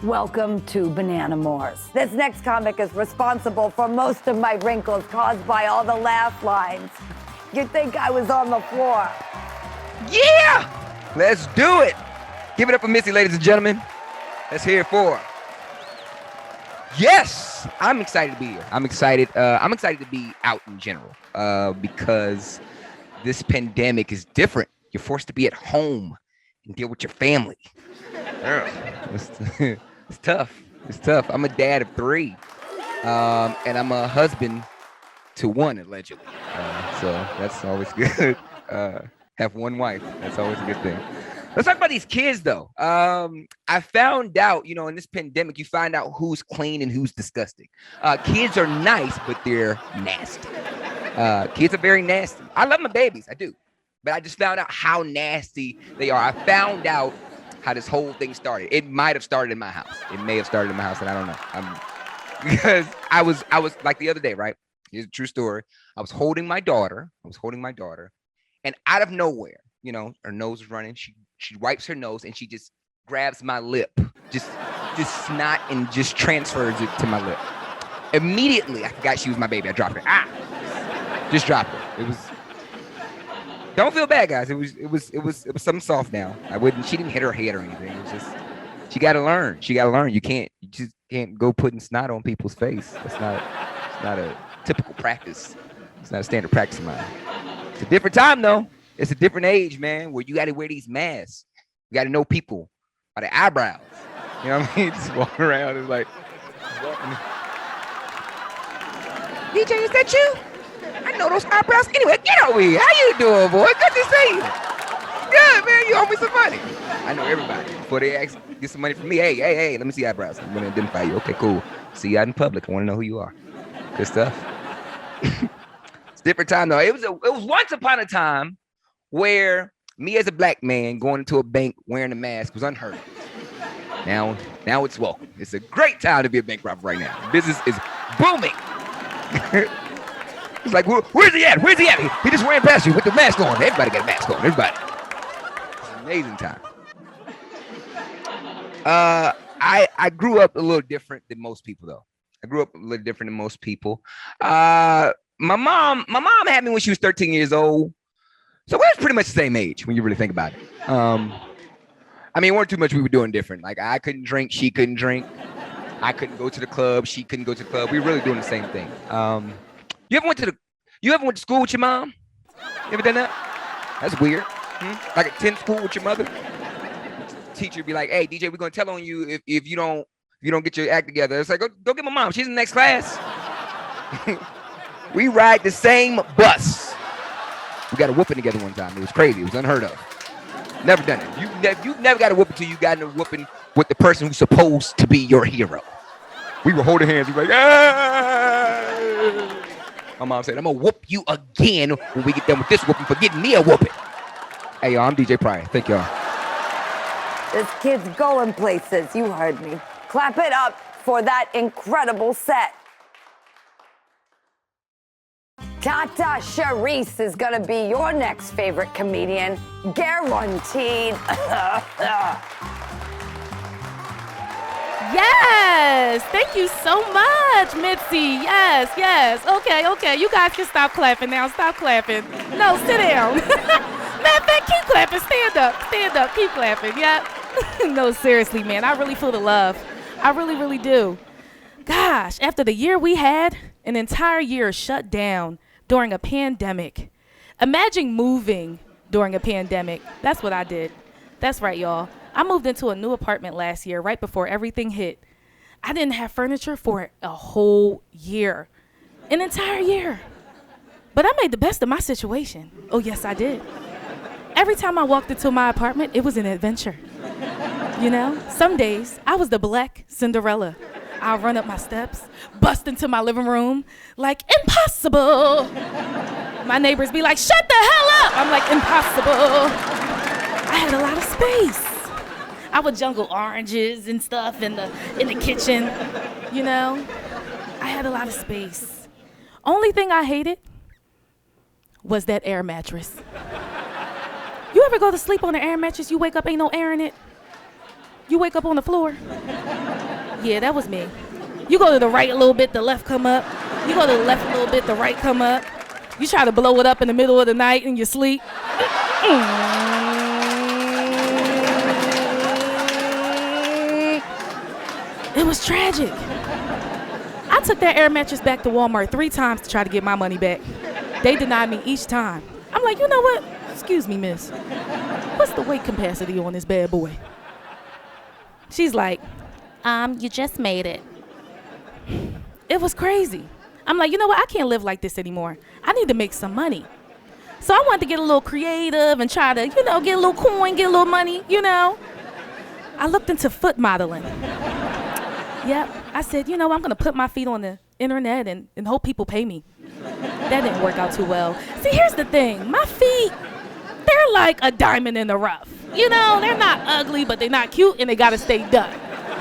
Welcome to Bananamores. This next comic is responsible for most of my wrinkles caused by all the laugh lines. You'd think I was on the floor. Yeah! Let's do it! Give it up for Mitzy, ladies and gentlemen. Let's hear it for her. Yes! I'm excited to be here. I'm excited to be out in general because this pandemic is different. You're forced to be at home and deal with your family. It's tough. It's tough. I'm a dad of 3, and I'm a husband to 1, allegedly. So that's always good. Have 1 wife. That's always a good thing. Let's talk about these kids, though. I found out, in this pandemic, you find out who's clean and who's disgusting. Kids are nice, but they're nasty. Kids are very nasty. I love my babies. I do. But I just found out how nasty they are. I found out how this whole thing started. It might have started in my house. It may have started in my house, and I don't know. Because I was like the other day, right? Here's a true story. I was holding my daughter, and out of nowhere, her nose is running. She wipes her nose, and she just grabs my lip, just snot, and just transfers it to my lip. Immediately, I forgot she was my baby. I dropped her. Just dropped her. It was. Don't feel bad, guys. It was something soft now. She didn't hit her head or anything. It was just, she got to learn. You just can't go putting snot on people's face. It's not a typical practice. It's not a standard practice of mine. It's a different time, though. It's a different age, man, where you got to wear these masks. You got to know people by their eyebrows. You know what I mean? Just walking around and like, DJ, is that you? I know those eyebrows. Anyway, get over here. How you doing, boy? Good to see you. Good, man. You owe me some money. I know everybody. Before they get some money from me, hey, let me see eyebrows. I'm going to identify you. Okay, cool. See you out in public. I want to know who you are. Good stuff. It's a different time, though. It was once upon a time where me as a black man going into a bank wearing a mask was unheard of. Now it's welcome. It's a great time to be a bank robber right now. Business is booming. It's like, where's he at? Where's he at? He just ran past you with the mask on. Everybody got a mask on. Everybody. It's an amazing time. I grew up a little different than most people, though. My mom had me when she was 13 years old. So we was pretty much the same age when you really think about it. It weren't too much we were doing different. Like, I couldn't drink, she couldn't drink. I couldn't go to the club, she couldn't go to the club. We were really doing the same thing. You ever went to school with your mom? You ever done that? That's weird. Like attend school with your mother? Teacher be like, hey, DJ, we're gonna tell on you if you don't get your act together. It's like, go get my mom. She's in the next class. We ride the same bus. We got a whooping together one time. It was crazy. It was unheard of. Never done it. You never got a whooping till you got in a whooping with the person who's supposed to be your hero. We were holding hands. We were like, ah! My mom said, I'm going to whoop you again when we get done with this whooping for getting me a whooping. Hey, y'all, I'm DJ Pryor. Thank y'all. This kid's going places. You heard me. Clap it up for that incredible set. TaTa Sherise is going to be your next favorite comedian. Guaranteed. Yes, thank you so much, Mitzy. Yes. Okay. You guys can stop clapping now. Stop clapping. No, sit down. Matter of fact, keep clapping. Stand up. Keep clapping. Yeah. No, seriously, man. I really feel the love. I really, really do. Gosh, after the year we had, an entire year shut down during a pandemic. Imagine moving during a pandemic. That's what I did. That's right, y'all. I moved into a new apartment last year, right before everything hit. I didn't have furniture for a whole year, an entire year. But I made the best of my situation. Oh, yes, I did. Every time I walked into my apartment, it was an adventure. Some days I was the Black Cinderella. I'll run up my steps, bust into my living room, like, impossible. My neighbors be like, shut the hell up. I'm like, impossible. I had a lot of space. I would jungle oranges and stuff in the kitchen, I had a lot of space. Only thing I hated was that air mattress. You ever go to sleep on an air mattress, you wake up, ain't no air in it? You wake up on the floor. Yeah, that was me. You go to the right a little bit, the left come up. You go to the left a little bit, the right come up. You try to blow it up in the middle of the night in your sleep. It was tragic. I took that air mattress back to Walmart 3 times to try to get my money back. They denied me each time. I'm like, you know what? Excuse me, miss. What's the weight capacity on this bad boy? She's like, you just made it. It was crazy. I'm like, you know what? I can't live like this anymore. I need to make some money. So I wanted to get a little creative and try to, get a little coin, get a little money, I looked into foot modeling. Yep. I said, I'm going to put my feet on the internet and hope people pay me. That didn't work out too well. See, here's the thing. My feet, they're like a diamond in the rough. They're not ugly, but they're not cute, and they got to stay done.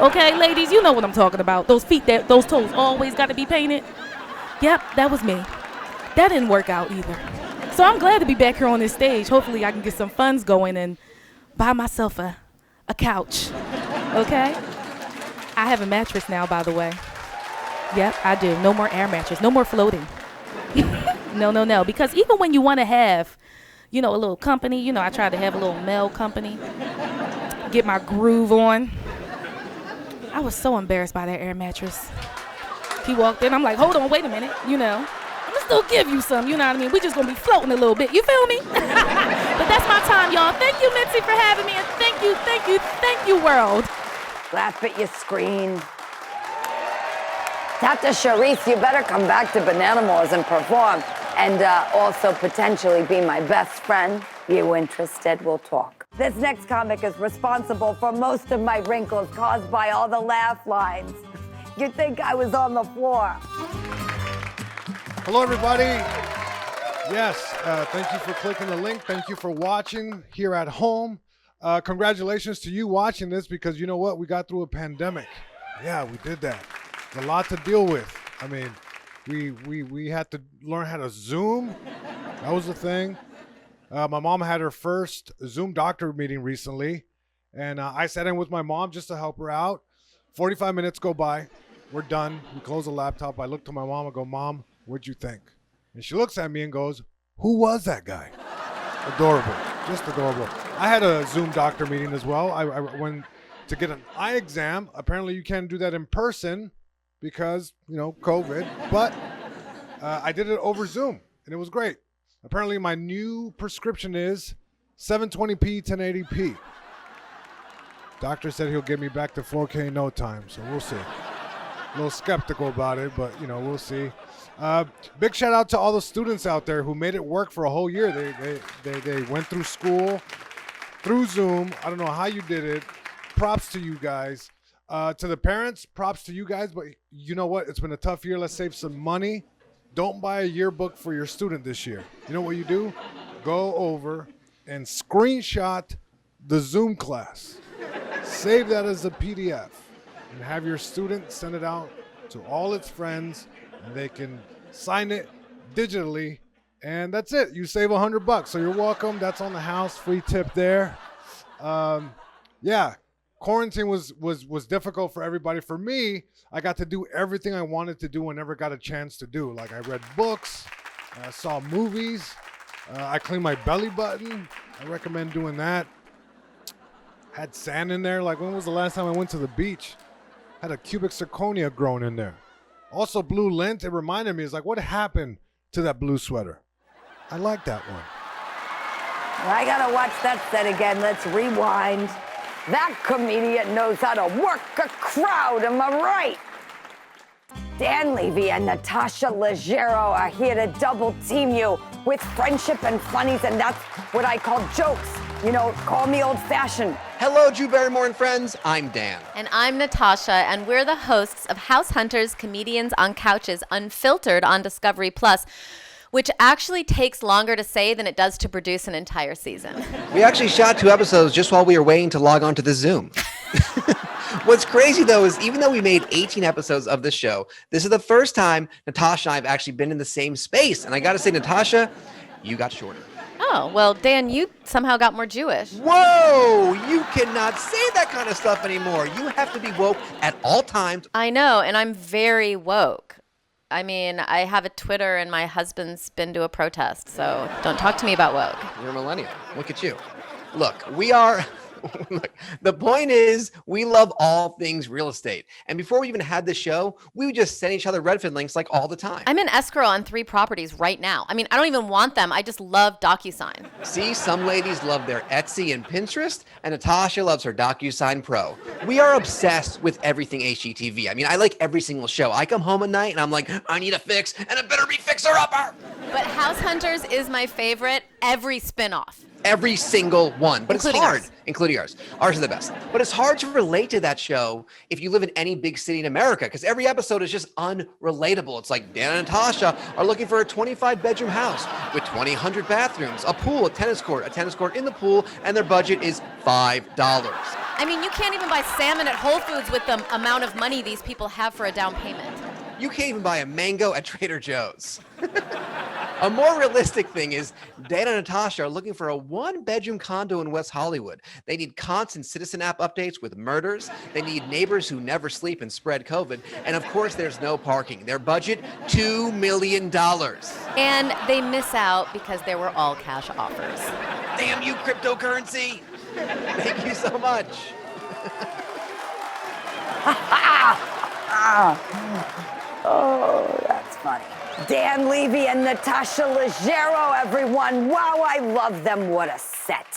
Okay, ladies, you know what I'm talking about. Those feet, those toes always got to be painted. Yep, that was me. That didn't work out either. So I'm glad to be back here on this stage. Hopefully I can get some funds going and buy myself a couch. Okay? I have a mattress now, by the way. Yep, I do. No more air mattress. No more floating. No. Because even when you want to have, a little company, I tried to have a little male company, get my groove on. I was so embarrassed by that air mattress. He walked in, I'm like, hold on, wait a minute, I'm gonna still give you some, you know what I mean? We just gonna be floating a little bit, you feel me? But that's my time, y'all. Thank you, Mitzy, for having me, and thank you, world. Laugh at your screen. TaTa Sherise, you better come back to Bananamores and perform, and also potentially be my best friend. You interested? We'll talk. This next comic is responsible for most of my wrinkles caused by all the laugh lines. You'd think I was on the floor. Hello, everybody. Yes, thank you for clicking the link. Thank you for watching here at home. Congratulations to you watching this, because you know what? We got through a pandemic. Yeah, we did that. A lot to deal with. I mean, we had to learn how to Zoom. That was the thing. My mom had her first Zoom doctor meeting recently, and I sat in with my mom just to help her out. 45 minutes go by. We're done. We close the laptop. I look to my mom and go, Mom, what'd you think? And she looks at me and goes, who was that guy? Adorable. Just adorable. I had a Zoom doctor meeting as well. I went to get an eye exam. Apparently you can't do that in person because, COVID. But I did it over Zoom, and it was great. Apparently my new prescription is 720p, 1080p. Doctor said he'll get me back to 4K in no time, so we'll see. A little skeptical about it, but we'll see. Big shout out to all the students out there who made it work for a whole year. They went through school, through Zoom. I don't know how you did it. Props to you guys. To the parents, props to you guys, but you know what? It's been a tough year. Let's save some money. Don't buy a yearbook for your student this year. You know what you do? Go over and screenshot the Zoom class. Save that as a PDF and have your student send it out to all its friends, and they can sign it digitally, and that's it. You save $100, so you're welcome. That's on the house. Free tip there. Yeah, quarantine was difficult for everybody. For me, I got to do everything I wanted to do and never got a chance to do. Like I read books, I saw movies, I cleaned my belly button. I recommend doing that. Had sand in there. Like, when was the last time I went to the beach? Had a cubic zirconia growing in there. Also blue lint. It reminded me, it's like, what happened to that blue sweater? I like that one. Well, I gotta watch that set again. Let's rewind. That comedian knows how to work a crowd, am I right? Dan Levy and Natasha Leggero are here to double team you with friendship and funnies, and that's what I call jokes. Call me old-fashioned. Hello, Drew Barrymore and friends. I'm Dan. And I'm Natasha, and we're the hosts of House Hunters, Comedians on Couches, Unfiltered on Discovery Plus, which actually takes longer to say than it does to produce an entire season. We actually shot 2 episodes just while we were waiting to log on to the Zoom. What's crazy, though, is even though we made 18 episodes of the show, this is the first time Natasha and I have actually been in the same space. And I got to say, Natasha, you got shorter. Oh, well, Dan, you somehow got more Jewish. Whoa! You cannot say that kind of stuff anymore. You have to be woke at all times. I know, and I'm very woke. I mean, I have a Twitter and my husband's been to a protest, so don't talk to me about woke. You're a millennial. Look at you. Look, we are... Look, the point is, we love all things real estate. And before we even had the show, we would just send each other Redfin links like all the time. I'm in escrow on 3 properties right now. I mean, I don't even want them. I just love DocuSign. See, some ladies love their Etsy and Pinterest, and Natasha loves her DocuSign Pro. We are obsessed with everything HGTV. I mean, I like every single show. I come home at night and I'm like, I need a fix, and it better be fixer-upper. But House Hunters is my favorite every spinoff. Every single one. But Including it's hard. ours. Including ours. Ours are the best. But it's hard to relate to that show if you live in any big city in America, because every episode is just unrelatable. It's like Dan and Natasha are looking for a 25-bedroom house with 2,000 bathrooms, a pool, a tennis court in the pool, and their budget is $5. I mean, you can't even buy salmon at Whole Foods with the amount of money these people have for a down payment. You can't even buy a mango at Trader Joe's. A more realistic thing is Dan and Natasha are looking for a 1-bedroom condo in West Hollywood. They need constant Citizen app updates with murders. They need neighbors who never sleep and spread COVID. And of course, there's no parking. Their budget, $2 million. And they miss out because there were all cash offers. Damn you, cryptocurrency. Thank you so much. Oh, that's funny. Dan Levy and Natasha Leggero, everyone. Wow, I love them. What a set.